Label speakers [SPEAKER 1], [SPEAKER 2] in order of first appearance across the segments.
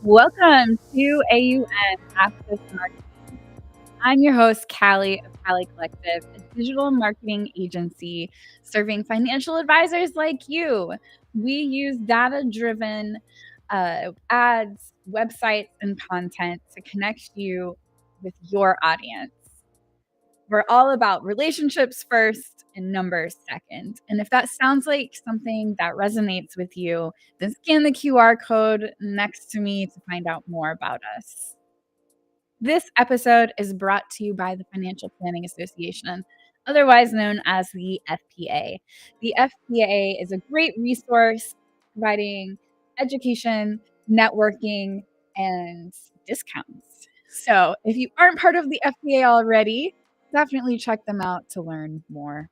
[SPEAKER 1] Welcome to A.U.M. Access Marketing. I'm your host, Kalli of Kalli Collective, a digital marketing agency serving financial advisors like you. We use data driven ads, websites, and content to connect you with your audience. We're all about relationships first and numbers second. And if that sounds like something that resonates with you, then scan the QR code next to me to find out more about us. This episode is brought to you by the Financial Planning Association, otherwise known as the FPA. The FPA is a great resource providing education, networking, and discounts. So if you aren't part of the FPA already, definitely check them out to learn more.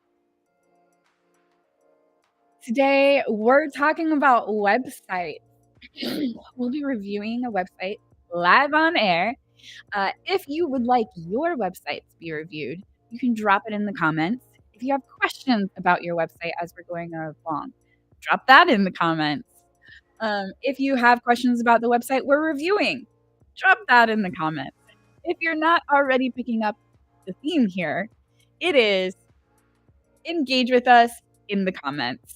[SPEAKER 1] Today, we're talking about websites. We'll be reviewing a website live on air. If you would like your website to be reviewed, you can drop it in the comments. If you have questions about your website as we're going along, drop that in the comments. If you have questions about the website we're reviewing, drop that in the comments. If you're not already picking up the theme here, it is engage with us in the comments.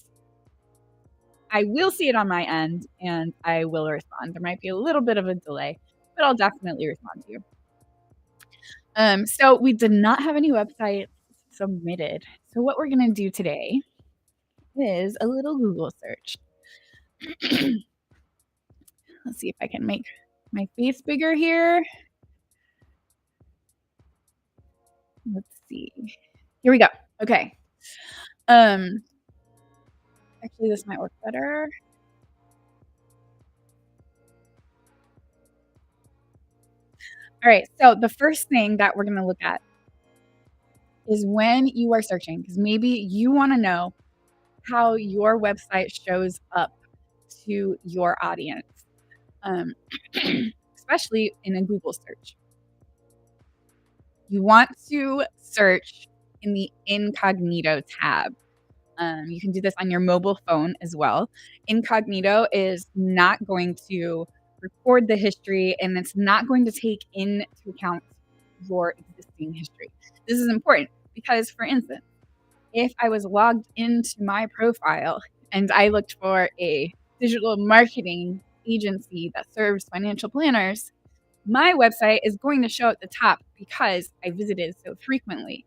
[SPEAKER 1] I will see it on my end and I will respond. There might be a little bit of a delay, but I'll definitely respond to you. So we did not have any websites submitted. So what we're going to do today is a little Google search. Let's see if I can make my face bigger here. Let's see. Here we go. Okay. Actually, this might work better. All right. So the first thing that we're going to look at is when you are searching, because maybe you want to know how your website shows up to your audience, especially in a Google search. You want to search in the incognito tab. You can do this on your mobile phone as well. Incognito is not going to record the history and it's not going to take into account your existing history. This is important because, for instance, if I was logged into my profile and I looked for a digital marketing agency that serves financial planners, my website is going to show at the top because I visited so frequently.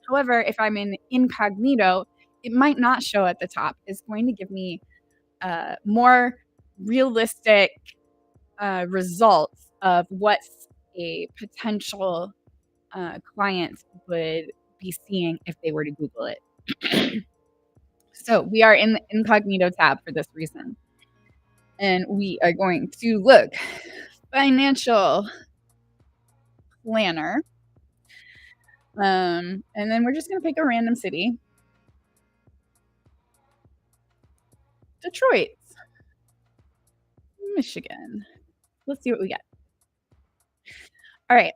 [SPEAKER 1] However, if I'm in incognito, it might not show at the top. It's going to give me more realistic results of what a potential client would be seeing if they were to Google it. So we are in the incognito tab for this reason. And we are going to look financial planner. And then we're just going to pick a random city. Detroit, Michigan. Let's see what we get. All right.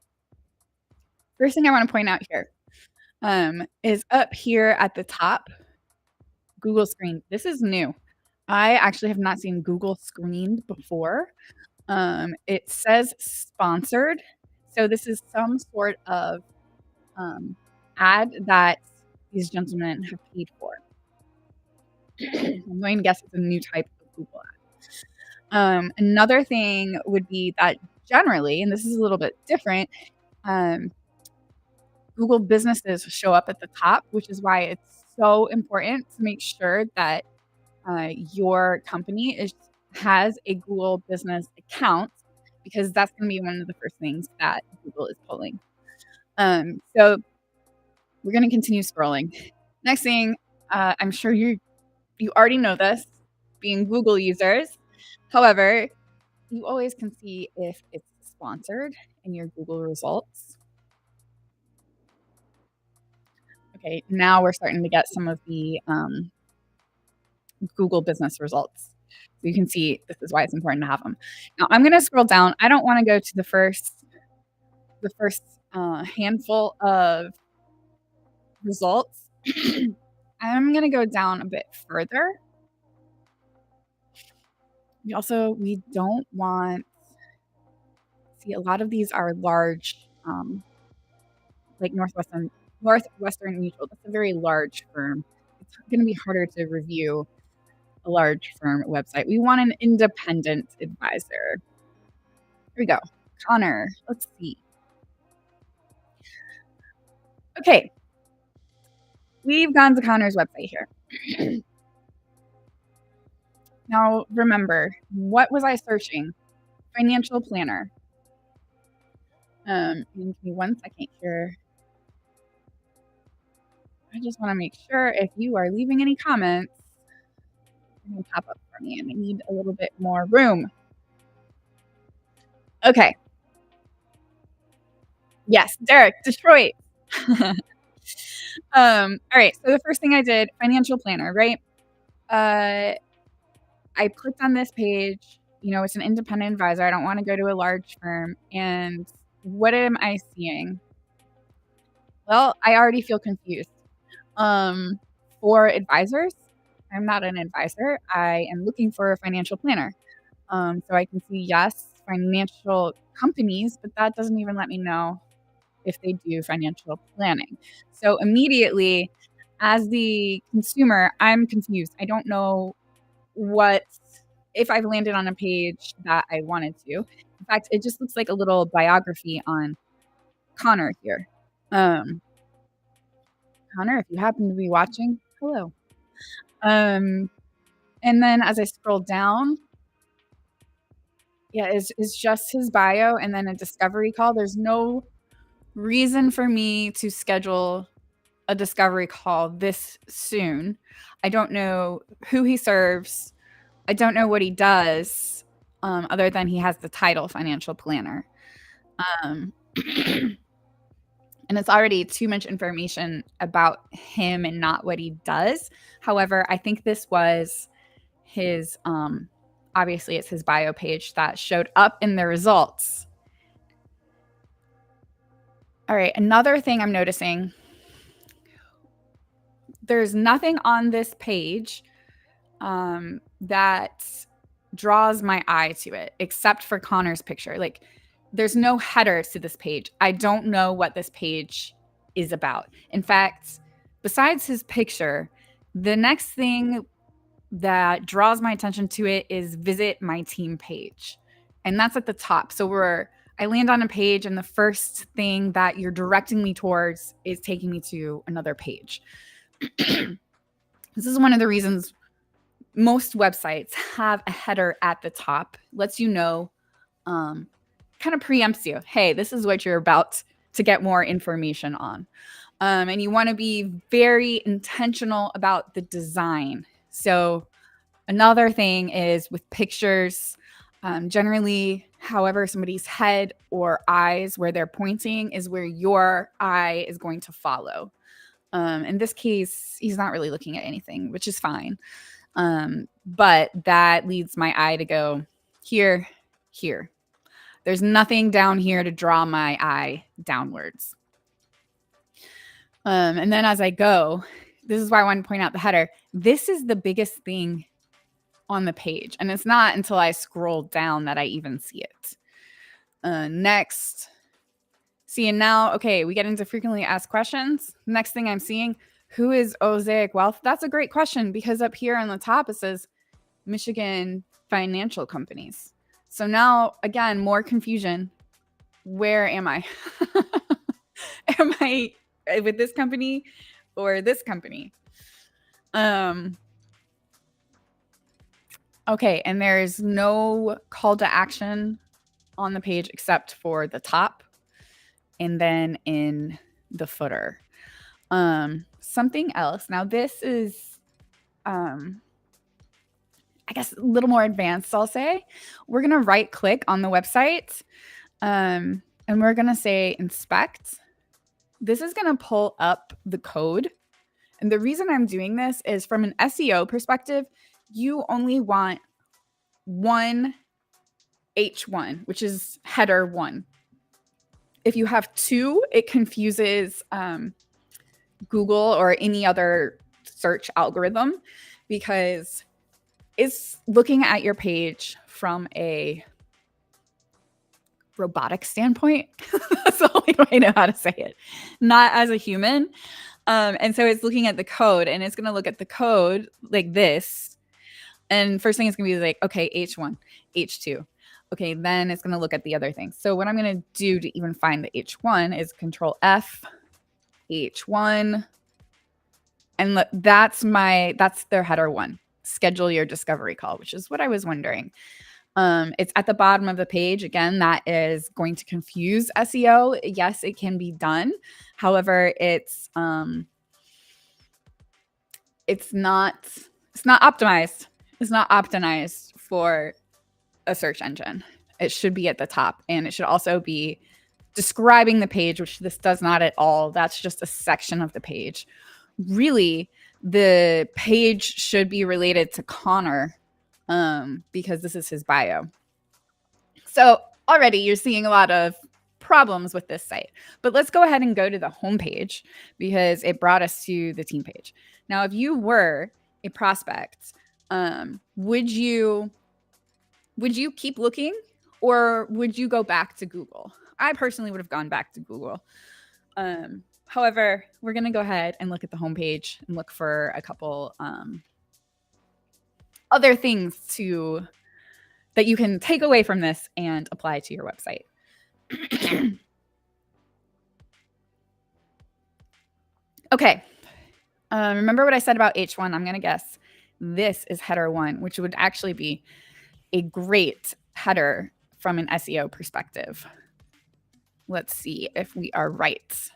[SPEAKER 1] First thing I want to point out here is up here at the top, Google screen. This is new. I actually have not seen Google screened before. It says sponsored. So this is some sort of ad that these gentlemen have paid for. I'm going to guess it's a new type of Google ad. Another thing would be that generally, and this is a little bit different, Google businesses show up at the top, which is why it's so important to make sure that your company has a Google business account, because that's going to be one of the first things that Google is pulling. So we're going to continue scrolling. Next thing, I'm sure you already know this, being Google users. However, you always can see if it's sponsored in your Google results. Okay, now we're starting to get some of the Google business results. So you can see this is why it's important to have them. Now I'm going to scroll down. I don't want to go to the first handful of results. I'm going to go down a bit further. We don't want see a lot of these are large, like Northwestern Mutual. That's a very large firm. It's going to be harder to review a large firm website. We want an independent advisor. Here we go. Connor. Let's see. Okay. We've gone to Connor's website here. Now, remember, what was I searching? Financial planner. Give me 1 second here. I just want to make sure if you are leaving any comments, you can pop up for me, and I need a little bit more room. Okay. Yes, Derek, Detroit. All right. So the first thing I did, financial planner, right? I clicked on this page. It's an independent advisor. I don't want to go to a large firm. And what am I seeing? Well, I already feel confused. For advisors, I'm not an advisor. I am looking for a financial planner. So I can see, yes, financial companies, but that doesn't even let me know if they do financial planning. So immediately, as the consumer, I'm confused. I don't know if I've landed on a page that I wanted to. In fact, it just looks like a little biography on Connor here. Connor, if you happen to be watching, hello. And then as I scroll down, yeah, it's just his bio and then a discovery call. There's no reason for me to schedule a discovery call this soon. I don't know who he serves. I don't know what he does, other than he has the title financial planner. And it's already too much information about him and not what he does. However, I think this was his, obviously it's his bio page that showed up in the results. All right, another thing I'm noticing, there's nothing on this page that draws my eye to it except for Connor's picture. Like, there's no header to this page. I don't know what this page is about. In fact, besides his picture, the next thing that draws my attention to it is visit my team page. And that's at the top. So I land on a page and the first thing that you're directing me towards is taking me to another page. This is one of the reasons most websites have a header at the top, lets you know, kind of preempts you. Hey, this is what you're about to get more information on. And you want to be very intentional about the design. So another thing is with pictures, generally, however somebody's head or eyes, where they're pointing is where your eye is going to follow. In this case, he's not really looking at anything, which is fine. But that leads my eye to go here, here. There's nothing down here to draw my eye downwards. And then as I go, this is why I want to point out the header. This is the biggest thing on the page. And it's not until I scroll down that I even see it. Next. See, and now, okay, we get into frequently asked questions. Next thing I'm seeing, who is Osaic Wealth? That's a great question because up here on the top, it says Michigan financial companies. So now, again, more confusion. Where am I? Am I with this company or this company? Okay, and there's no call to action on the page except for the top and then in the footer. Something else. Now this is, I guess a little more advanced, I'll say. We're going to right click on the website and we're going to say inspect. This is going to pull up the code. And the reason I'm doing this is from an SEO perspective, you only want one H1, which is header 1. If you have 2, it confuses Google or any other search algorithm because it's looking at your page from a robotic standpoint. That's the only way I know how to say it. Not as a human. And so it's looking at the code, and it's going to look at the code like this. And first thing it's going to be like, okay, H1, H2. Okay, then it's going to look at the other things. So what I'm going to do to even find the H1 is Control F, H1. And that's their header one. Schedule your discovery call, which is what I was wondering. It's at the bottom of the page. Again, that is going to confuse SEO. Yes, it can be done. However, it's not optimized. It's not optimized for a search engine. It should be at the top, and it should also be describing the page, which this does not at all. That's just a section of the page. Really, the page should be related to Connor, because this is his bio. So already you're seeing a lot of problems with this site. But let's go ahead and go to the homepage because it brought us to the team page. Now, if you were a prospect, would you keep looking, or would you go back to Google? I personally would have gone back to Google. However, we're going to go ahead and look at the homepage and look for a couple other things that you can take away from this and apply to your website. Okay. Remember what I said about H1? I'm going to guess this is header 1, which would actually be a great header from an SEO perspective. Let's see if we are right.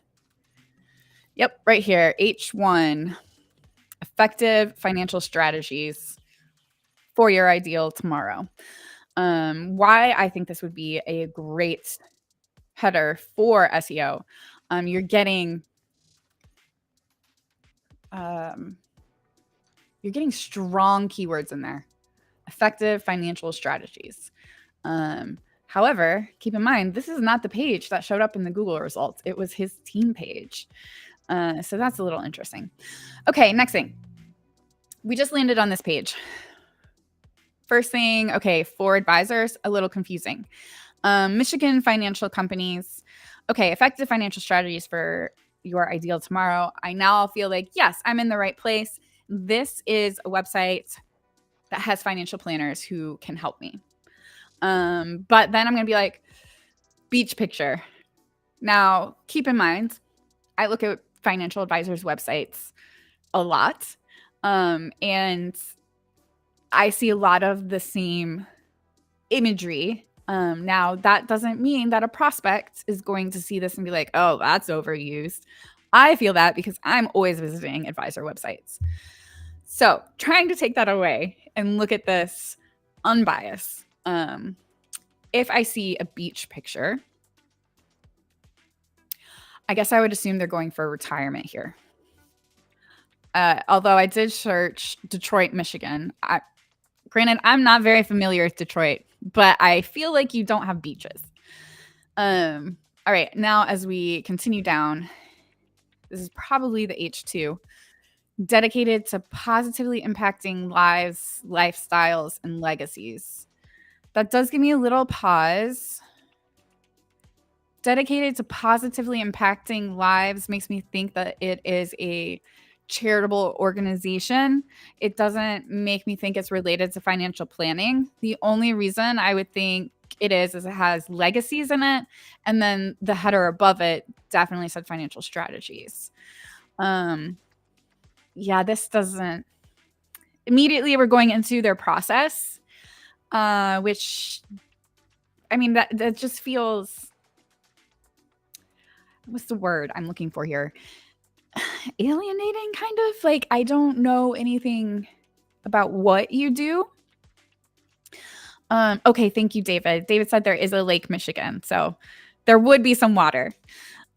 [SPEAKER 1] Yep, right here, H1, effective financial strategies for your ideal tomorrow. Why I think this would be a great header for SEO. You're getting strong keywords in there. Effective financial strategies. However, keep in mind, this is not the page that showed up in the Google results. It was his team page. So that's a little interesting. Okay, next thing. We just landed on this page. First thing, okay, for advisors, a little confusing. Michigan financial companies. Okay, effective financial strategies for your ideal tomorrow. I now feel like, yes, I'm in the right place. This is a website that has financial planners who can help me. But then I'm going to be like, beach picture. Now, keep in mind, I look at financial advisors' websites a lot. And I see a lot of the same imagery. Now, that doesn't mean that a prospect is going to see this and be like, oh, that's overused. I feel that because I'm always visiting advisor websites. So trying to take that away and look at this unbiased. If I see a beach picture, I guess I would assume they're going for retirement here. Although I did search Detroit, Michigan. Granted, I'm not very familiar with Detroit, but I feel like you don't have beaches. All right, now as we continue down, this is probably the H2, dedicated to positively impacting lives, lifestyles, and legacies. That does give me a little pause. Dedicated to positively impacting lives makes me think that it is a charitable organization. It doesn't make me think it's related to financial planning. The only reason I would think it is it has legacies in it, and then the header above it definitely said financial strategies. Yeah, this doesn't. Immediately we're going into their process, which, I mean, that just feels, what's the word I'm looking for here? Alienating, kind of. Like, I don't know anything about what you do. Okay, thank you, David. David said there is a Lake Michigan, so there would be some water.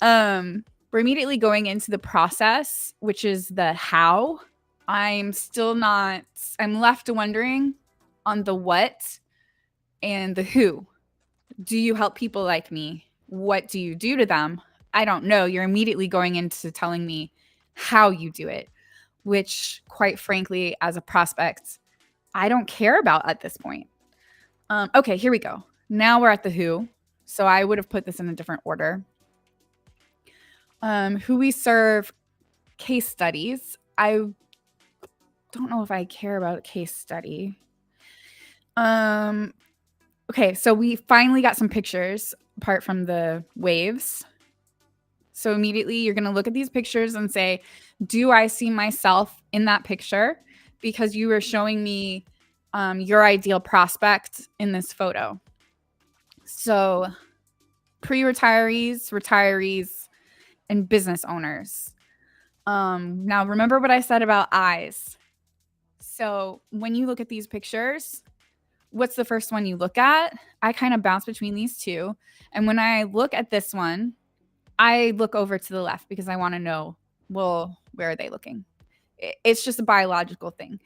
[SPEAKER 1] We're immediately going into the process, which is the how. I'm left wondering on the what and the who. Do you help people like me? What do you do to them? I don't know. You're immediately going into telling me how you do it, which, quite frankly, as a prospect, I don't care about at this point. Okay, here we go. Now we're at the who. So I would have put this in a different order. Who we serve, case studies. I don't know if I care about a case study. Okay, so we finally got some pictures apart from the waves. So immediately you're going to look at these pictures and say, do I see myself in that picture? Because you were showing me your ideal prospect in this photo. So pre-retirees, retirees, and business owners. Now, remember what I said about eyes. So when you look at these pictures, what's the first one you look at? I kind of bounce between these two. And when I look at this one, I look over to the left because I want to know, well, where are they looking? It's just a biological thing.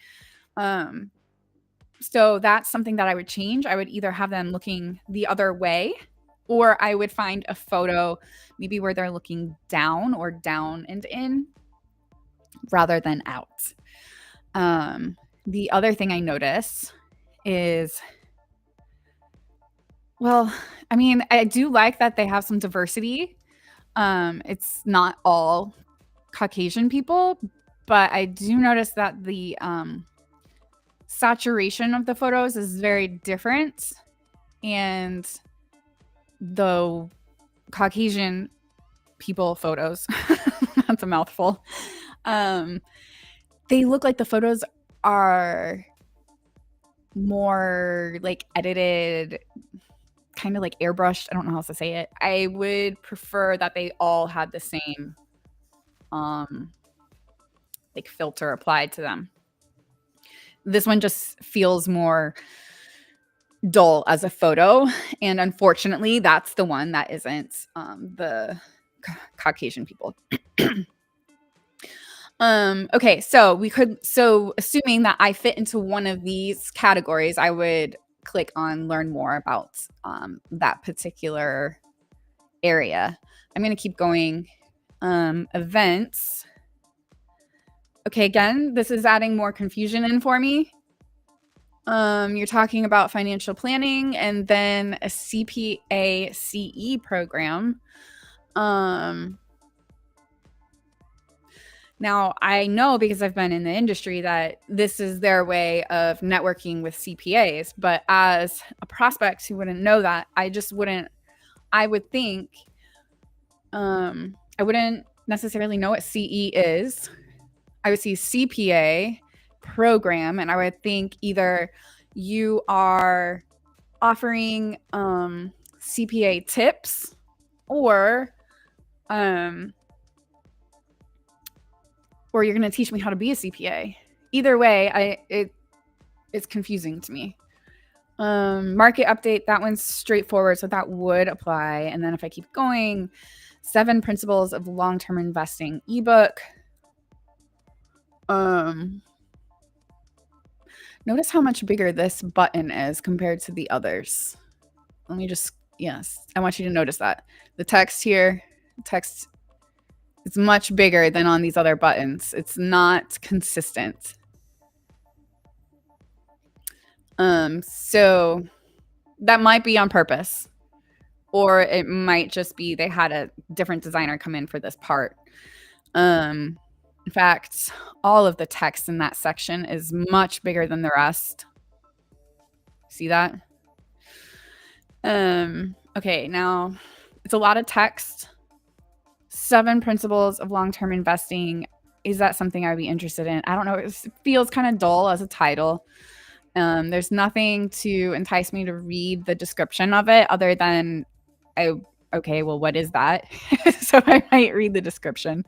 [SPEAKER 1] So that's something that I would change. I would either have them looking the other way, or I would find a photo maybe where they're looking down or down and in rather than out. The other thing I notice is, well, I mean, I do like that they have some diversity. It's not all Caucasian people, but I do notice that the saturation of the photos is very different. And the Caucasian people photos, that's a mouthful, they look like the photos are more like edited, kind of like airbrushed. I don't know how else to say it. I would prefer that they all had the same like filter applied to them. This one just feels more dull as a photo, and unfortunately that's the one that isn't the Caucasian people. Okay, so assuming that I fit into one of these categories, I would click on learn more about that particular area. I'm going to keep going. Events. Okay, again, this is adding more confusion in for me. You're talking about financial planning and then a CPA CE program. Now, I know because I've been in the industry that this is their way of networking with CPAs, but as a prospect who wouldn't know that, I would think, I wouldn't necessarily know what CE is. I would see CPA program, and I would think either you are offering CPA tips or you're going to teach me how to be a CPA. Either way, it's confusing to me. Market update, that one's straightforward, so that would apply. And then if I keep going, 7 Principles of Long-Term Investing ebook. Notice how much bigger this button is compared to the others. Let me just, yes, I want you to notice that. The text here, it's much bigger than on these other buttons. It's not consistent. So that might be on purpose, or it might just be they had a different designer come in for this part. In fact, all of the text in that section is much bigger than the rest. See that? Okay, now it's a lot of text. 7 Principles of Long-Term Investing. Is that something I'd be interested in? I don't know. It feels kind of dull as a title. There's nothing to entice me to read the description of it other than, okay, well, what is that? So I might read the description.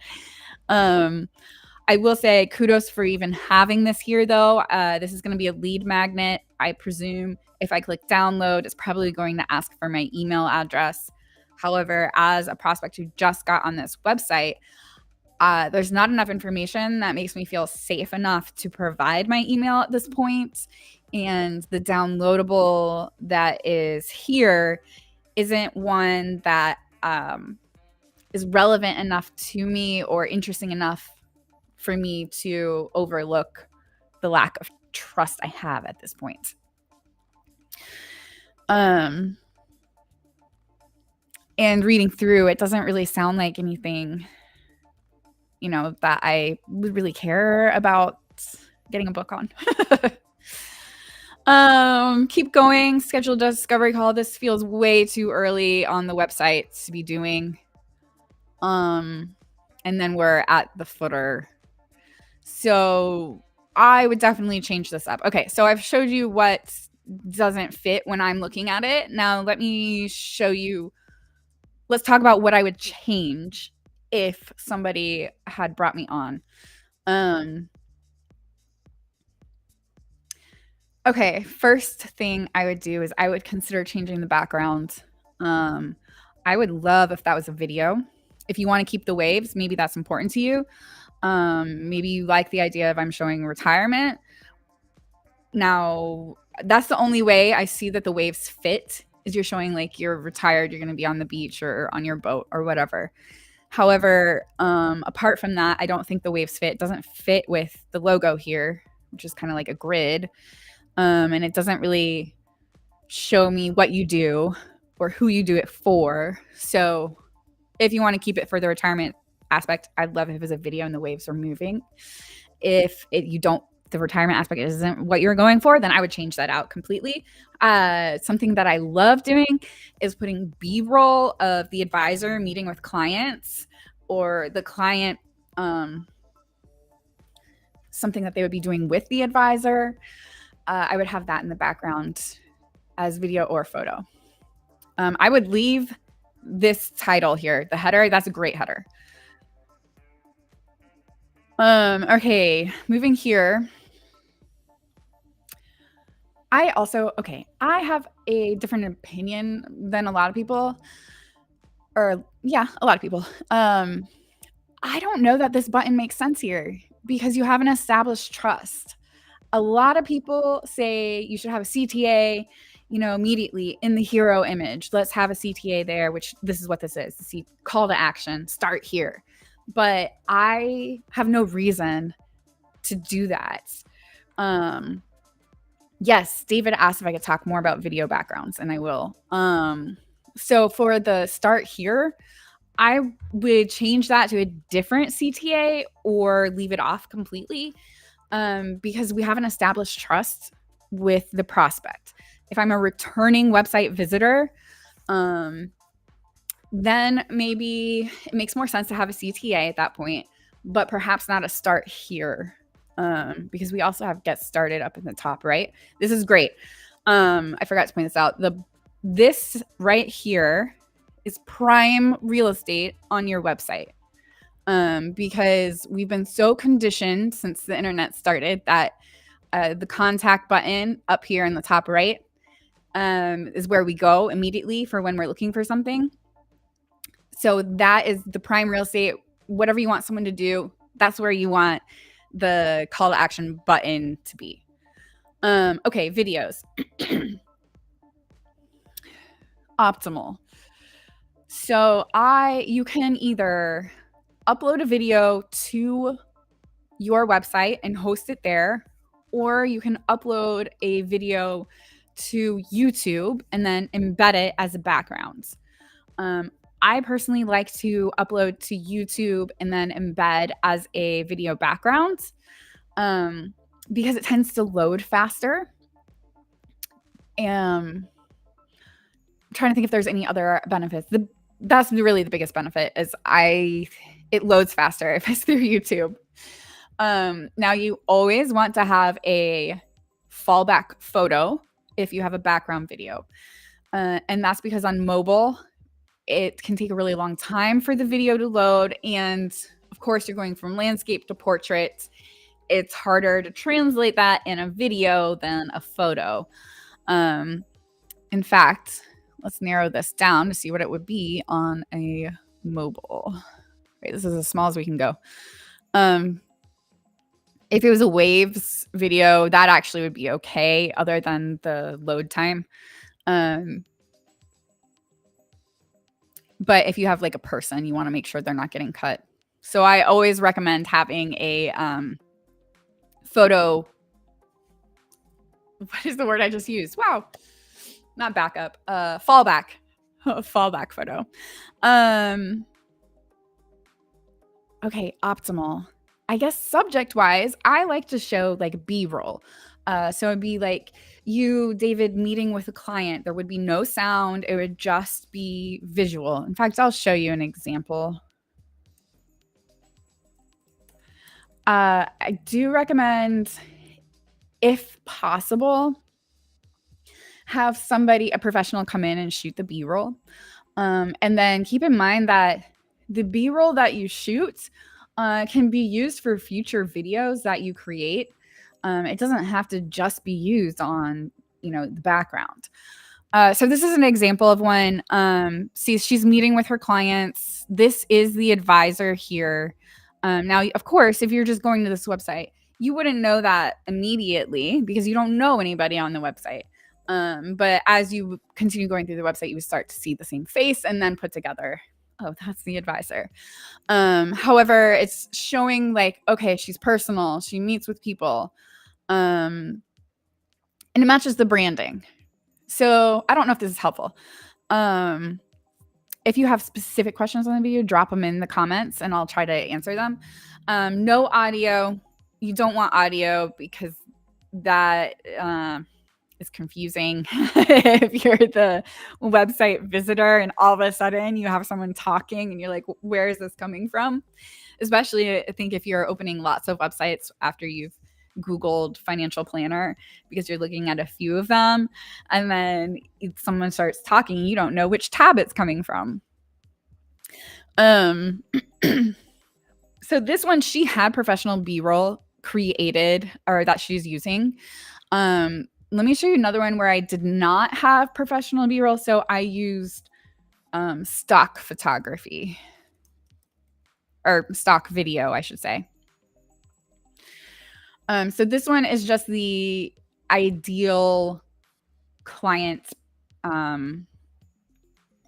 [SPEAKER 1] I will say kudos for even having this here, though. This is going to be a lead magnet. I presume if I click download, it's probably going to ask for my email address. However, as a prospect who just got on this website, there's not enough information that makes me feel safe enough to provide my email at this point. And the downloadable that is here isn't one that is relevant enough to me or interesting enough for me to overlook the lack of trust I have at this point. And reading through, it doesn't really sound like anything, that I would really care about getting a book on. Keep going. Schedule a discovery call. This feels way too early on the website to be doing. And then we're at the footer. So I would definitely change this up. Okay, so I've showed you what doesn't fit when I'm looking at it. Now let me show you. Let's talk about what I would change if somebody had brought me on. Okay, first thing I would do is I would consider changing the background. I would love if that was a video. If you want to keep the waves, maybe that's important to you. Maybe you like the idea of I'm showing retirement. Now, that's the only way I see that the waves fit is you're showing like you're retired, you're going to be on the beach or on your boat or whatever. However, apart from that, I don't think the waves fit. It doesn't fit with the logo here, which is kind of like a grid. And it doesn't really show me what you do or who you do it for. So if you want to keep it for the retirement aspect, I'd love if it was a video and the waves are moving. If the retirement aspect isn't what you're going for, then I would change that out completely. Something that I love doing is putting B-roll of the advisor meeting with clients or the client, something that they would be doing with the advisor. I would have that in the background as video or photo. I would leave this title here, the header. That's a great header. Okay, moving here. I have a different opinion than a lot of people. A lot of people. I don't know that this button makes sense here because you haven't established trust. A lot of people say you should have a CTA, immediately in the hero image. Let's have a CTA there, which this is what this is. The call to action, start here. But I have no reason to do that. Yes, David asked if I could talk more about video backgrounds, and I will. So for the start here, I would change that to a different CTA or leave it off completely, because we haven't established trust with the prospect. If I'm a returning website visitor, then maybe it makes more sense to have a CTA at that point, but perhaps not a start here, because we also have get started up in the top right. This is great. I forgot to point this out. This right here is prime real estate on your website, because we've been so conditioned since the internet started that the contact button up here in the top right is where we go immediately for when we're looking for something. So that is the prime real estate. Whatever you want someone to do, that's where you want the call to action button to be. Okay, videos. Optimal. So you can either upload a video to your website and host it there, or you can upload a video to YouTube and then embed it as a background. I personally like to upload to YouTube and then embed as a video background, because it tends to load faster. I'm trying to think if there's any other benefits. That's really the biggest benefit is it loads faster if it's through YouTube. Now you always want to have a fallback photo if you have a background video. And that's because on mobile, it can take a really long time for the video to load. And of course, you're going from landscape to portrait. It's harder to translate that in a video than a photo. In fact, let's narrow this down to see what it would be on a mobile. Right, this is as small as we can go. If it was a waves video, that actually would be okay, other than the load time. But if you have like a person, you want to make sure they're not getting cut. So I always recommend having a photo. What is the word I just used? Wow. Not backup. Fallback. fallback photo. Okay, optimal. I guess subject wise, I like to show like B-roll. So it'd be like you, David, meeting with a client. There would be no sound, it would just be visual. In fact, I'll show you an example. I do recommend, if possible, have somebody, a professional, come in and shoot the B-roll. And then keep in mind that the B-roll that you shoot can be used for future videos that you create. It doesn't have to just be used on, the background. So this is an example of when see, she's meeting with her clients. This is the advisor here. Now, of course, if you're just going to this website, you wouldn't know that immediately because you don't know anybody on the website. But as you continue going through the website, you would start to see the same face and then put together, oh, that's the advisor. However, it's showing like, okay, she's personal, she meets with people, and it matches the branding. So I don't know if this is helpful. If you have specific questions on the video, drop them in the comments and I'll try to answer them. No audio. You don't want audio because that is confusing. If you're the website visitor and all of a sudden you have someone talking and you're like, where is this coming from? Especially, I think, if you're opening lots of websites after you've Googled financial planner, because you're looking at a few of them and then someone starts talking, you don't know which tab it's coming from. So this one, she had professional B-roll created, or that she's using. Let me show you another one where I did not have professional B-roll. So I used stock photography, or stock video, I should say. So this one is just the ideal client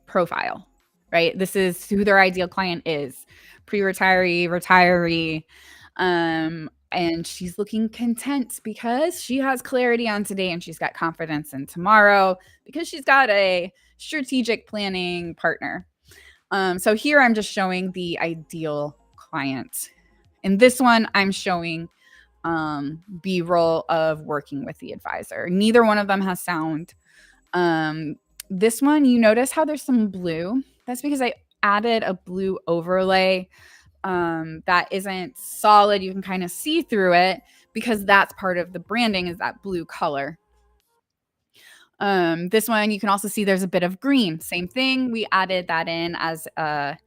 [SPEAKER 1] profile, right? This is who their ideal client is: pre-retiree, retiree. And she's looking content because she has clarity on today and she's got confidence in tomorrow because she's got a strategic planning partner. So here I'm just showing the ideal client. In this one, I'm showing B-roll of working with the advisor. Neither one of them has sound. This one, you notice how there's some blue. That's because I added a blue overlay that isn't solid. You can kind of see through it because that's part of the branding, is that blue color. This one, you can also see there's a bit of green. Same thing. We added that in as a,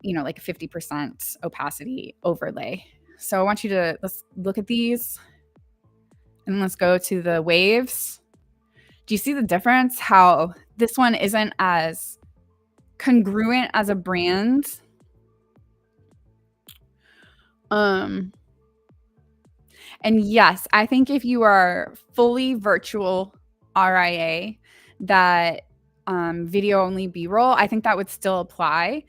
[SPEAKER 1] like a 50% opacity overlay. So I want you to, let's look at these and let's go to the waves. Do you see the difference? How this one isn't as congruent as a brand. And yes, I think if you are fully virtual RIA, that video only B-roll, I think that would still apply.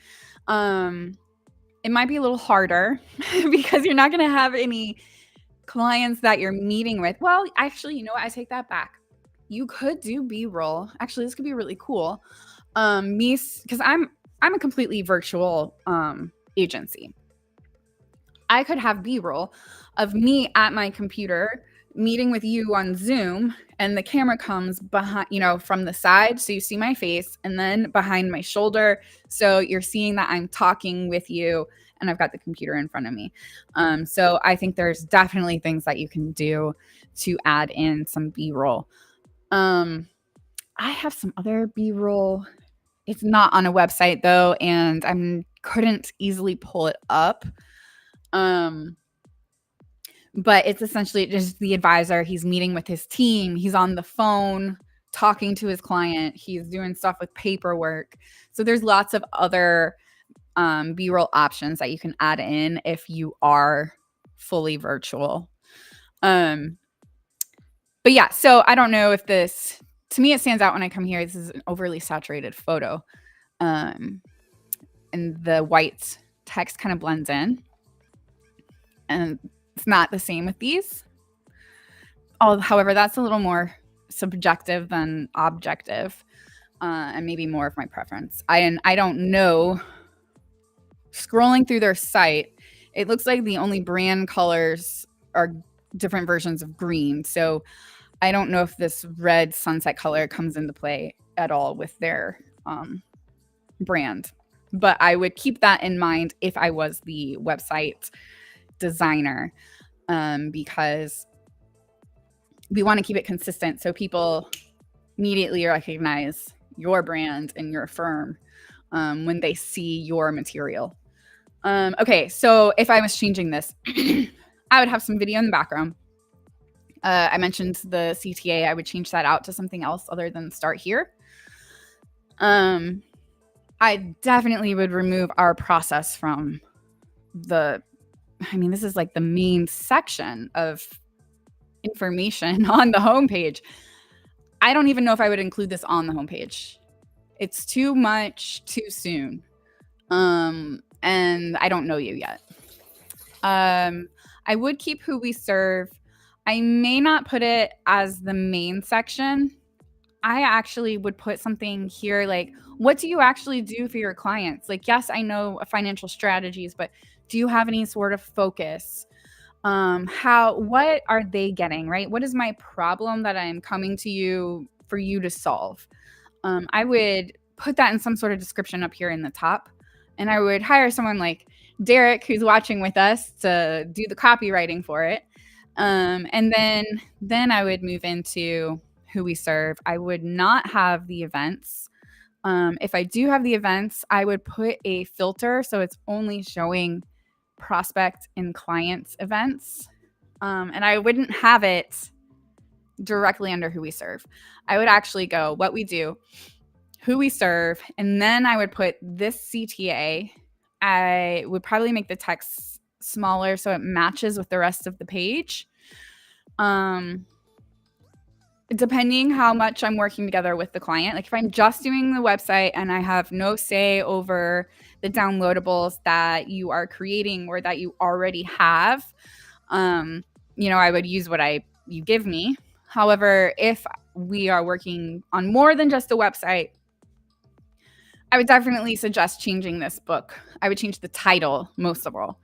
[SPEAKER 1] It might be a little harder because you're not going to have any clients that you're meeting with. Well, actually, you know what? I take that back. You could do B-roll. Actually, this could be really cool. Because I'm a completely virtual agency. I could have B-roll of me at my computer meeting with you on Zoom, and the camera comes behind, from the side, so you see my face, and then behind my shoulder, so you're seeing that I'm talking with you and I've got the computer in front of me. So I think there's definitely things that you can do to add in some B-roll. I have some other B-roll. It's not on a website though, and I couldn't easily pull it up. But it's essentially just the advisor. He's meeting with his team. He's on the phone talking to his client. He's doing stuff with paperwork. So there's lots of other B-roll options that you can add in if you are fully virtual. But yeah, so I don't know if this, to me, it stands out when I come here. This is an overly saturated photo. And the white text kind of blends in. And it's not the same with these. However, that's a little more subjective than objective. and maybe more of my preference. I don't know. Scrolling through their site, it looks like the only brand colors are different versions of green. So I don't know if this red sunset color comes into play at all with their brand. But I would keep that in mind if I was the website designer, because we want to keep it consistent so people immediately recognize your brand and your firm when they see your material. Okay, so if I was changing this, I would have some video in the background. I mentioned the CTA. I would change that out to something else other than start here. I definitely would remove our process from this is like the main section of information on the homepage. I don't even know if I would include this on the homepage. It's too much too soon. And I don't know you yet. I would keep who we serve. I may not put it as the main section. I actually would put something here like, what do you actually do for your clients? Like, yes, I know financial strategies, but do you have any sort of focus? What are they getting, right? What is my problem that I'm coming to you for you to solve? I would put that in some sort of description up here in the top. And I would hire someone like Derek, who's watching with us, to do the copywriting for it. And then I would move into who we serve. I would not have the events. If I do have the events, I would put a filter so it's only showing prospect and clients events. And I wouldn't have it directly under who we serve. I would actually go what we do, who we serve, and then I would put this CTA. I would probably make the text smaller so it matches with the rest of the page. Depending how much I'm working together with the client. Like if I'm just doing the website and I have no say over the downloadables that you are creating or that you already have, I would use what you give me. However, if we are working on more than just a website, I would definitely suggest changing this book. I would change the title most of all.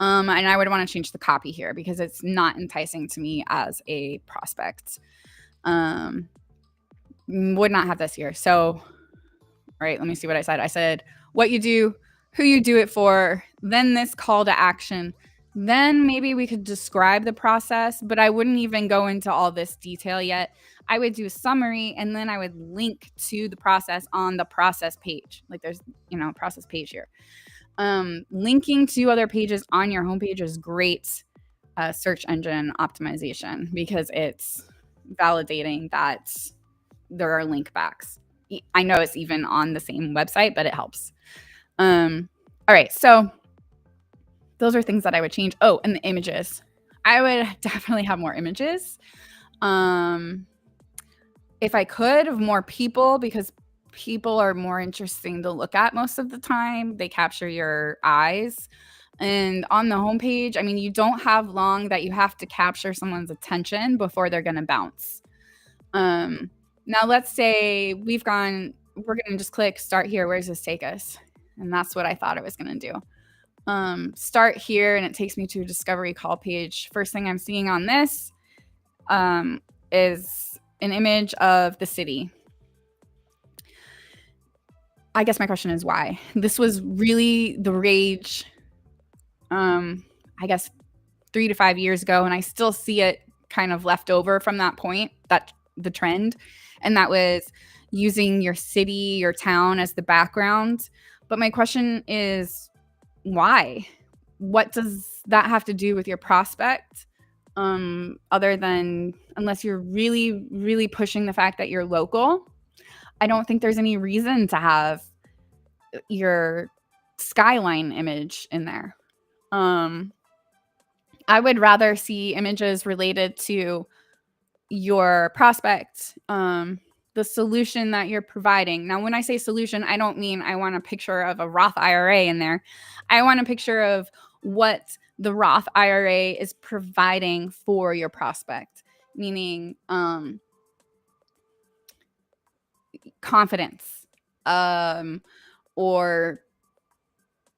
[SPEAKER 1] And I would want to change the copy here because it's not enticing to me as a prospect. Would not have this here. So, right, let me see what I said. I said what you do, who you do it for, then this call to action. Then maybe we could describe the process, but I wouldn't even go into all this detail yet. I would do a summary and then I would link to the process on the process page. Like there's, process page here. Linking to other pages on your homepage is great search engine optimization because it's validating that there are link backs. I know it's even on the same website, but it helps. All right, so those are things that I would change. Oh, and the images. I would definitely have more images. If I could, of more people, because people are more interesting to look at most of the time. They capture your eyes. And on the homepage, you don't have long that you have to capture someone's attention before they're going to bounce. Now let's say we're going to just click start here. Where does this take us? And that's what I thought it was going to do. Start here, and it takes me to a discovery call page. First thing I'm seeing on this is an image of the city. I guess my question is why? This was really the rage, I guess 3 to 5 years ago, and I still see it kind of left over from that point, that the trend, and that was using your city, your town as the background. But my question is why? What does that have to do with your prospect? Other than unless you're really, really pushing the fact that you're local, I don't think there's any reason to have your skyline image in there. I would rather see images related to your prospect, the solution that you're providing. Now, when I say solution, I don't mean I want a picture of a Roth IRA in there. I want a picture of what the Roth IRA is providing for your prospect, meaning confidence, or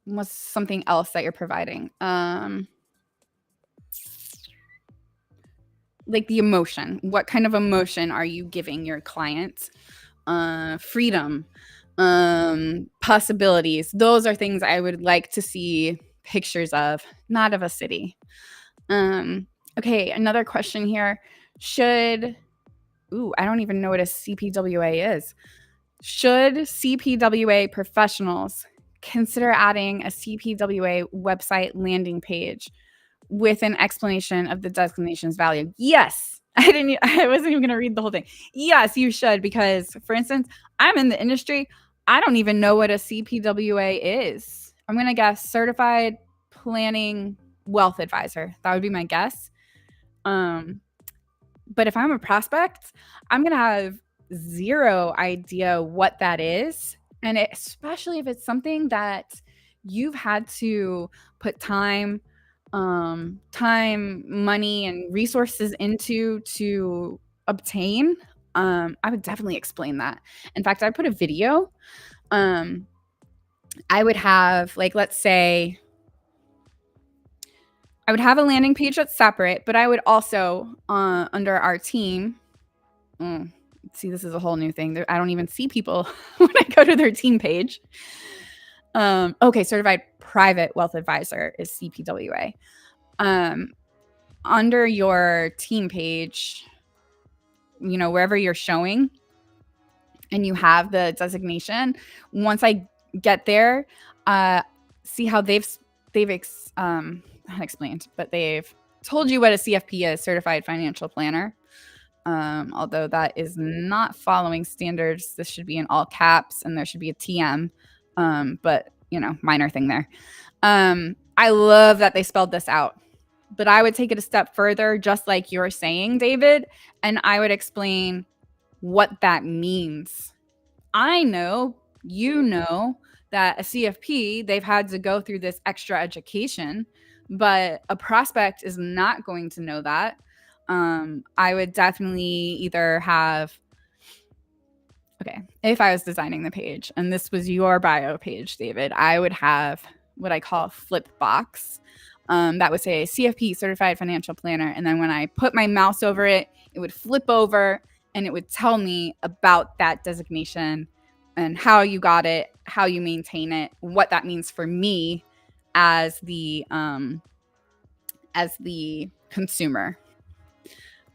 [SPEAKER 1] what's something else that you're providing? Like the emotion. What kind of emotion are you giving your client? Freedom, possibilities. Those are things I would like to see pictures of, not of a city. Okay, another question here. Should, I don't even know what a CPWA is. Should CPWA professionals consider adding a CPWA website landing page with an explanation of the designation's value? Yes. I wasn't even going to read the whole thing. Yes, you should, because for instance, I'm in the industry. I don't even know what a CPWA is. I'm going to guess certified planning wealth advisor. That would be my guess. But if I'm a prospect, I'm going to have zero idea what that is. And especially if it's something that you've had to put time, money, and resources into to obtain, I would definitely explain that. In fact, I put a video. I would have, like, let's say, I would have a landing page that's separate, but I would also, under our team, see, this is a whole new thing. I don't even see people when I go to their team page. Okay, certified private wealth advisor is CPWA. Under your team page, wherever you're showing and you have the designation, once I get there, see how they've not explained, but they've told you what a CFP is, certified financial planner. Although that is not following standards. This should be in all caps and there should be a TM. But minor thing there. I love that they spelled this out, but I would take it a step further, just like you're saying, David, and I would explain what that means. I know, that a CFP, they've had to go through this extra education, but a prospect is not going to know that. I would definitely either have, if I was designing the page and this was your bio page, David, I would have what I call a flip box. That would say CFP, certified financial planner. And then when I put my mouse over it, it would flip over and it would tell me about that designation and how you got it, how you maintain it, what that means for me as the consumer.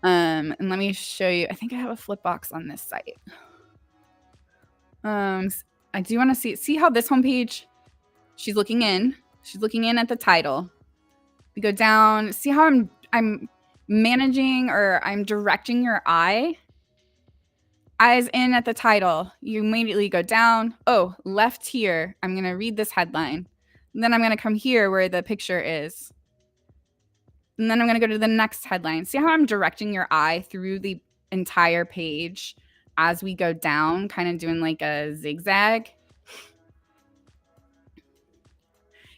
[SPEAKER 1] And let me show you. I think I have a flip box on this site. I do want to see how this homepage, she's looking in at the title. We go down, see how I'm managing, or I'm directing your eyes in at the title. You immediately go down. Oh, left here. I'm going to read this headline. And then I'm going to come here where the picture is. And then I'm going to go to the next headline. See how I'm directing your eye through the entire page as we go down, kind of doing like a zigzag.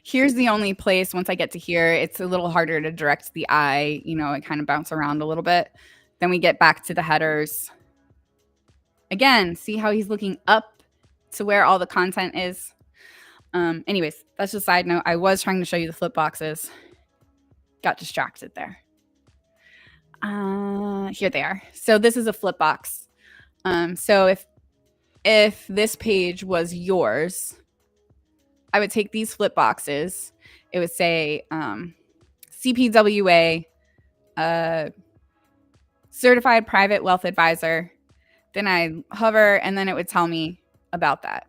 [SPEAKER 1] Here's the only place, once I get to here, it's a little harder to direct the eye. It kind of bounce around a little bit. Then we get back to the headers. Again, see how he's looking up to where all the content is. Anyways, that's just a side note. I was trying to show you the flip boxes. Got distracted there. Here they are. So this is a flip box. So if this page was yours, I would take these flip boxes. It would say CPWA, certified private wealth advisor. Then I hover and then it would tell me about that.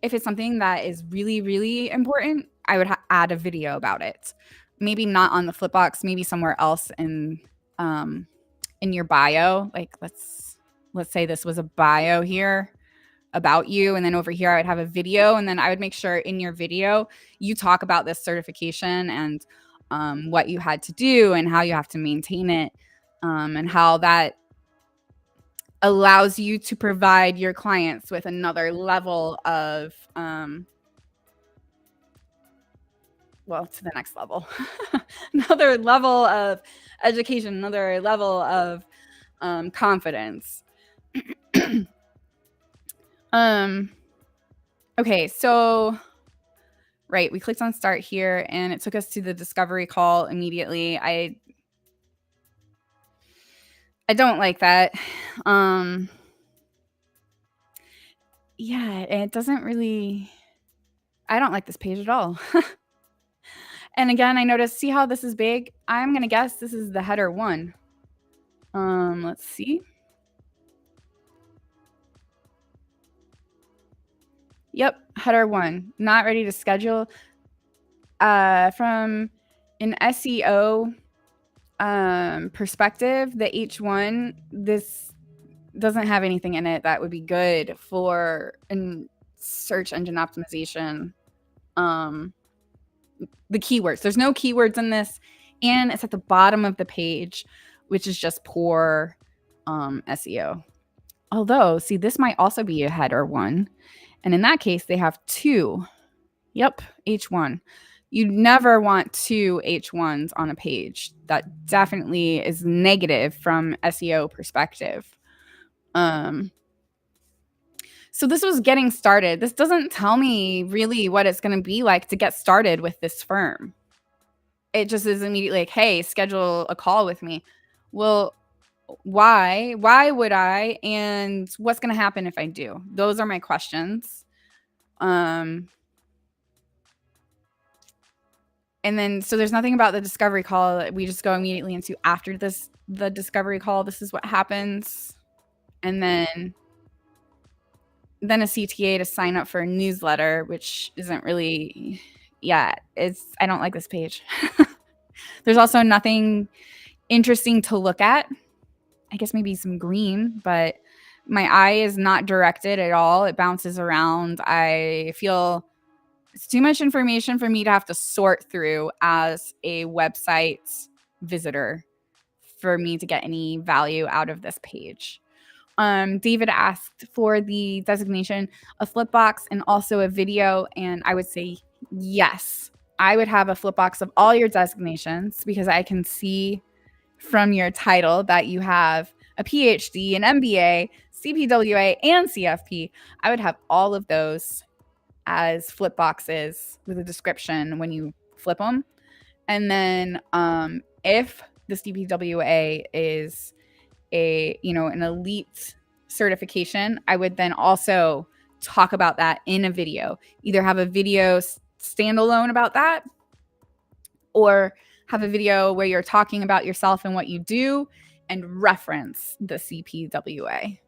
[SPEAKER 1] If it's something that is really, really important, I would add a video about it. Maybe not on the flip box, maybe somewhere else in your bio. Like let's say this was a bio here about you, and then over here I would have a video, and then I would make sure in your video you talk about this certification and what you had to do and how you have to maintain it, and how that allows you to provide your clients with another level of to the next level. Another level of education, another level of confidence. Um, okay, so right, we clicked on start here and it took us to the discovery call immediately. I don't like that. Yeah, it doesn't really, I don't like this page at all. And again, I noticed, see how this is big? I'm going to guess this is the header 1. Let's see. Yep, header 1. Not ready to schedule. From an SEO perspective, the H1, this doesn't have anything in it that would be good for search engine optimization. The keywords. There's no keywords in this, and it's at the bottom of the page, which is just poor SEO. Although, see, this might also be a header 1. And in that case, they have 2. Yep, H1. You never want 2 H1s on a page. That definitely is negative from SEO perspective. So this was getting started. This doesn't tell me really what it's going to be like to get started with this firm. It just is immediately like, hey, schedule a call with me. Well, why? Why would I? And what's going to happen if I do? Those are my questions. And then, so there's nothing about the discovery call. We just go immediately into after the discovery call. This is what happens. And then a CTA to sign up for a newsletter, which isn't really, I don't like this page. There's also nothing interesting to look at. I guess maybe some green, but my eye is not directed at all. It bounces around. I feel it's too much information for me to have to sort through as a website visitor for me to get any value out of this page. David asked for the designation, a flip box, and also a video. And I would say yes. I would have a flip box of all your designations because I can see from your title that you have a PhD, an MBA, CPWA, and CFP. I would have all of those as flip boxes with a description when you flip them. And then if the CPWA is an elite certification, I would then also talk about that in a video. Either have a video standalone about that, or have a video where you're talking about yourself and what you do and reference the CPWA.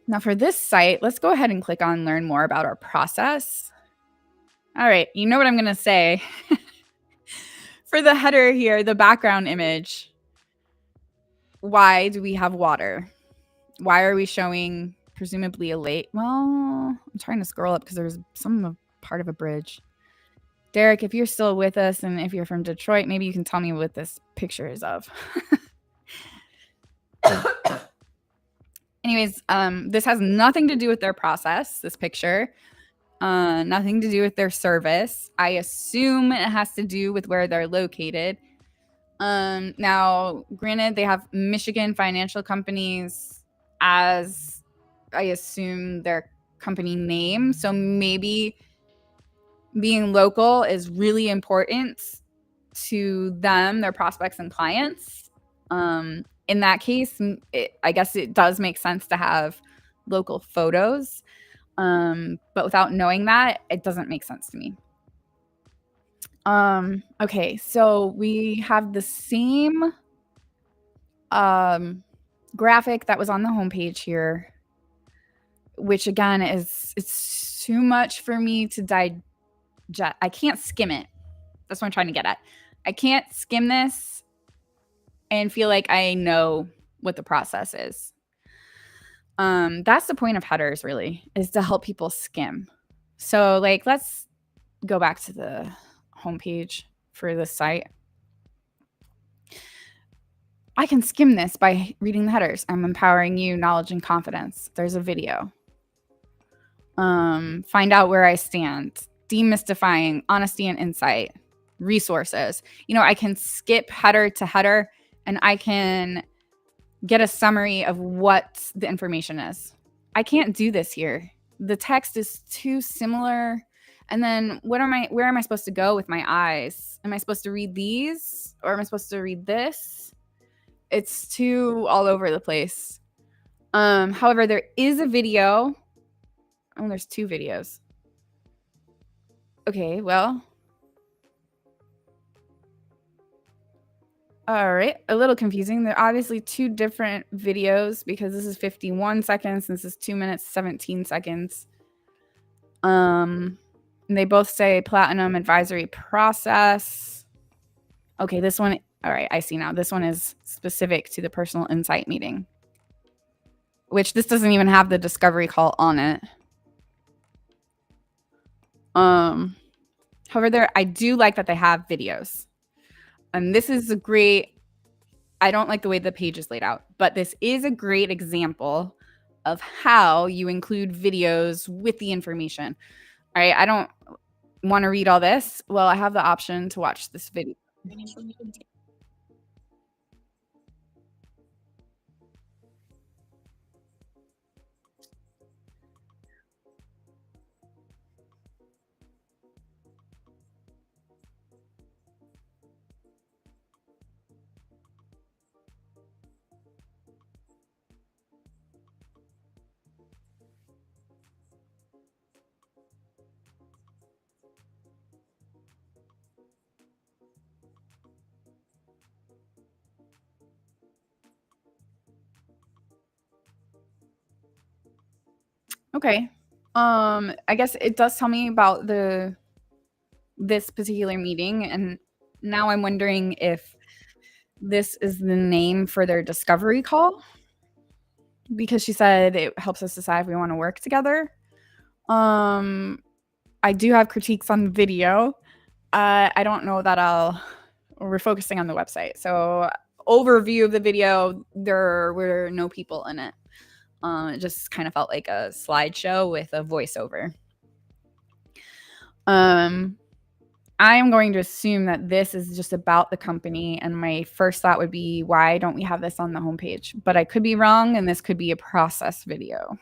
[SPEAKER 1] Now for this site, let's go ahead and click on learn more about our process. All right, you know what I'm going to say. For the header here, the background image, why do we have water? Why are we showing presumably a lake? Well, I'm trying to scroll up because there's some part of a bridge. Derek, if you're still with us and if you're from Detroit, maybe you can tell me what this picture is of. Anyways, this has nothing to do with their process, this picture. Nothing to do with their service. I assume it has to do with where they're located. Now, granted, they have Michigan financial companies as, I assume, their company name. So maybe being local is really important to them, their prospects and clients. In that case, I guess it does make sense to have local photos. But without knowing that, it doesn't make sense to me. Okay, so we have the same graphic that was on the homepage here, which again it's too much for me to digest. I can't skim it. That's what I'm trying to get at. I can't skim this and feel like I know what the process is. That's the point of headers, really, is to help people skim. So let's go back to the homepage for this site. I can skim this by reading the headers. I'm empowering you, knowledge and confidence. There's a video. Find out where I stand. Demystifying honesty and insight. Resources. I can skip header to header and I can get a summary of what the information is. I can't do this here. The text is too similar. And then where am I supposed to go with my eyes? Am I supposed to read these or am I supposed to read this? It's too all over the place. However, there is a video. Oh, there's 2 videos. Okay, well. All right, a little confusing. They're obviously 2 different videos because this is 51 seconds, this is 2 minutes 17 seconds. And they both say platinum advisory process. Okay, this one, all right, I see now. This one is specific to the personal insight meeting, which this doesn't even have the discovery call on it. However, I do like that they have videos. And this is a great, I don't like the way the page is laid out, but this is a great example of how you include videos with the information. All right, I don't want to read all this. Well, I have the option to watch this video. Okay. I guess it does tell me about this particular meeting, and now I'm wondering if this is the name for their discovery call, because she said it helps us decide if we want to work together. I do have critiques on the video. I don't know that we're focusing on the website. So overview of the video, there were no people in it. It just kind of felt like a slideshow with a voiceover. I am going to assume that this is just about the company, and my first thought would be, why don't we have this on the homepage? But I could be wrong, and this could be a process video.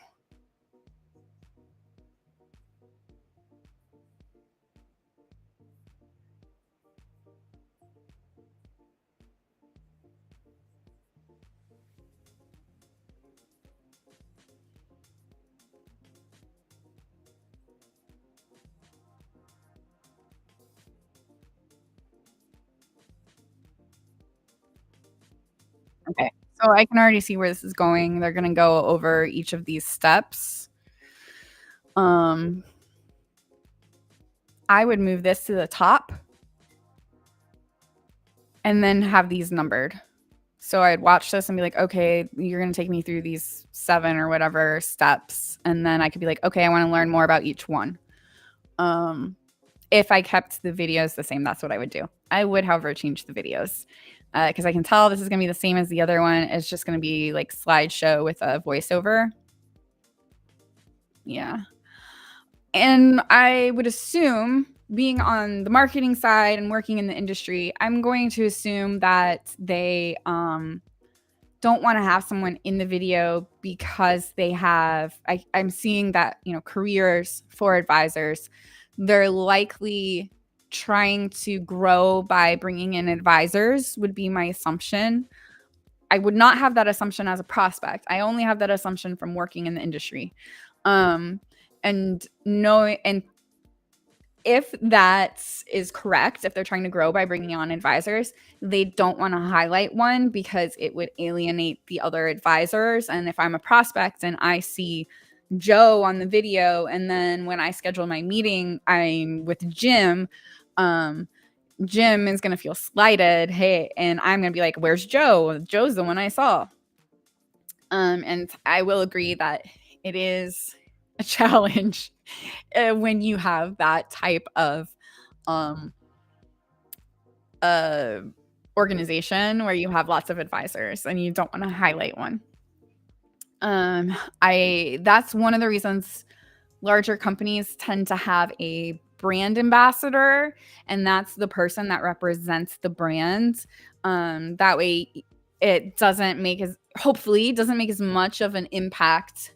[SPEAKER 1] Okay, so I can already see where this is going. They're going to go over each of these steps. I would move this to the top and then have these numbered. So I'd watch this and be like, okay, you're going to take me through these 7 or whatever steps. And then I could be like, okay, I want to learn more about each one. If I kept the videos the same, that's what I would do. I would, however, change the videos because I can tell this is going to be the same as the other one. It's just going to be like slideshow with a voiceover. Yeah. And I would assume, being on the marketing side and working in the industry, I'm going to assume that they don't want to have someone in the video because they have, I'm seeing that, careers for advisors, they're likely trying to grow by bringing in advisors, would be my assumption. I would not have that assumption as a prospect. I only have that assumption from working in the industry. And if that is correct, if they're trying to grow by bringing on advisors, they don't want to highlight one because it would alienate the other advisors. And if I'm a prospect and I see Joe on the video, and then when I schedule my meeting, I'm with Jim, Jim is going to feel slighted. Hey, and I'm going to be like, where's Joe? Joe's the one I saw. And I will agree that it is a challenge when you have that type of organization where you have lots of advisors and you don't want to highlight one. That's one of the reasons larger companies tend to have a brand ambassador, and that's the person that represents the brand. That way it doesn't make hopefully doesn't make as much of an impact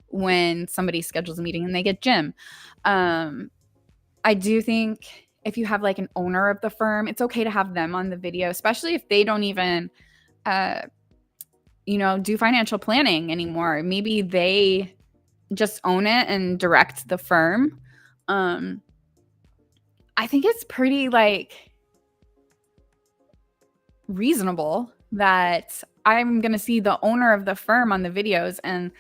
[SPEAKER 1] when somebody schedules a meeting and they get Jim. I do think if you have like an owner of the firm, it's okay to have them on the video, especially if they don't even do financial planning anymore. Maybe they just own it and direct the firm. I think it's pretty like reasonable that I'm going to see the owner of the firm on the videos and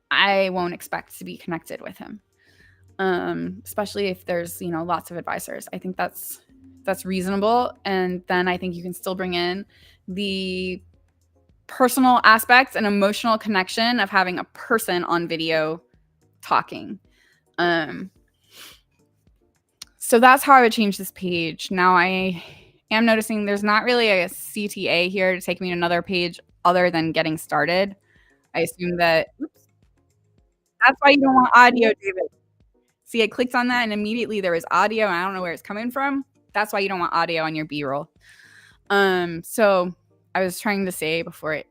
[SPEAKER 1] I won't expect to be connected with him. Especially if there's, lots of advisors. I think that's reasonable. And then I think you can still bring in the personal aspects and emotional connection of having a person on video talking. So that's how I would change this page. Now I am noticing there's not really a CTA here to take me to another page other than getting started. I assume that, oops, that's why you don't want audio, David. See, I clicked on that and immediately there was audio and I don't know where it's coming from. That's why you don't want audio on your B-roll. So I was trying to say before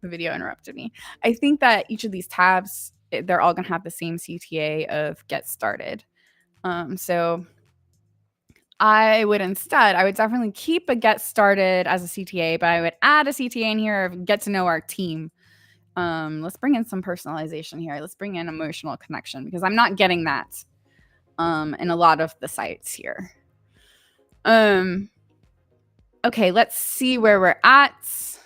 [SPEAKER 1] the video interrupted me. I think that each of these tabs, they're all going to have the same CTA of get started. So I would definitely keep a get started as a CTA, but I would add a CTA in here of get to know our team. Let's bring in some personalization here. Let's bring in emotional connection because I'm not getting that in a lot of the sites here. Okay, let's see where we're at.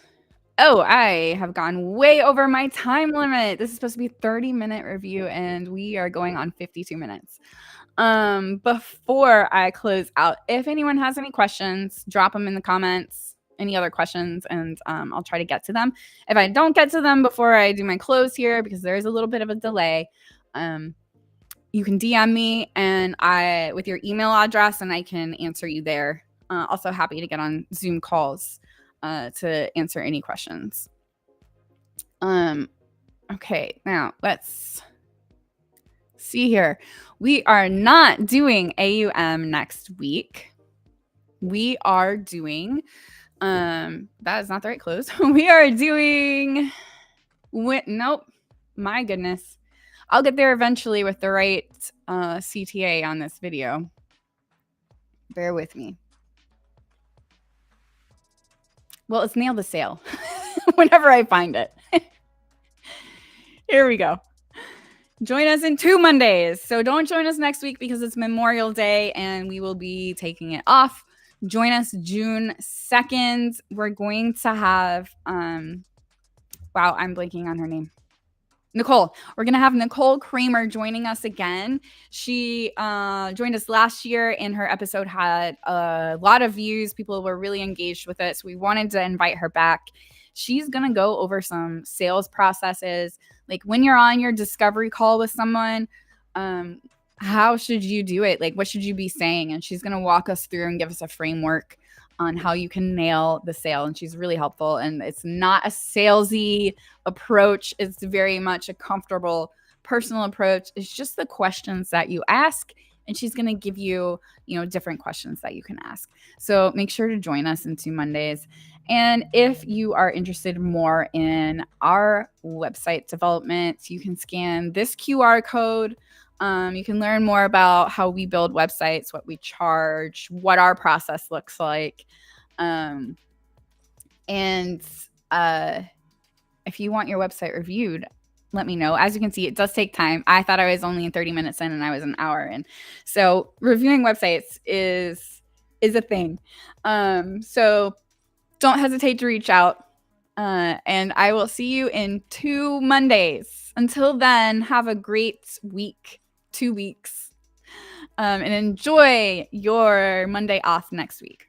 [SPEAKER 1] Oh, I have gone way over my time limit. This is supposed to be a 30-minute review and we are going on 52 minutes. Before I close out, if anyone has any questions, drop them in the comments, any other questions, and I'll try to get to them. If I don't get to them before I do my close here, because there is a little bit of a delay, you can DM me and with your email address and I can answer you there. Also happy to get on Zoom calls to answer any questions. Okay, now let's see here. We are not doing A.U.M next week. We are doing, that is not the right close. We are doing, nope, my goodness. I'll get there eventually with the right CTA on this video. Bear with me. Well, it's nail the sale whenever I find it. Here we go. Join us in 2 Mondays. So don't join us next week because it's Memorial Day and we will be taking it off. Join us June 2nd. We're going to have, wow, I'm blanking on her name. Nicole. We're going to have Nicole Kramer joining us again. She joined us last year and her episode had a lot of views. People were really engaged with it. So we wanted to invite her back. She's going to go over some sales processes. Like when you're on your discovery call with someone, how should you do it? Like what should you be saying? And she's going to walk us through and give us a framework on how you can nail the sale. And she's really helpful. And it's not a salesy approach. It's very much a comfortable, personal approach. It's just the questions that you ask. And she's going to give you, different questions that you can ask. So make sure to join us in 2 Mondays. And if you are interested more in our website development, you can scan this QR code. You can learn more about how we build websites, what we charge, what our process looks like. And if you want your website reviewed, let me know. As you can see, it does take time. I thought I was only 30 minutes in and I was an hour in. So reviewing websites is a thing. So don't hesitate to reach out. And I will see you in 2 Mondays. Until then, have a great week, 2 weeks, and enjoy your Monday off next week.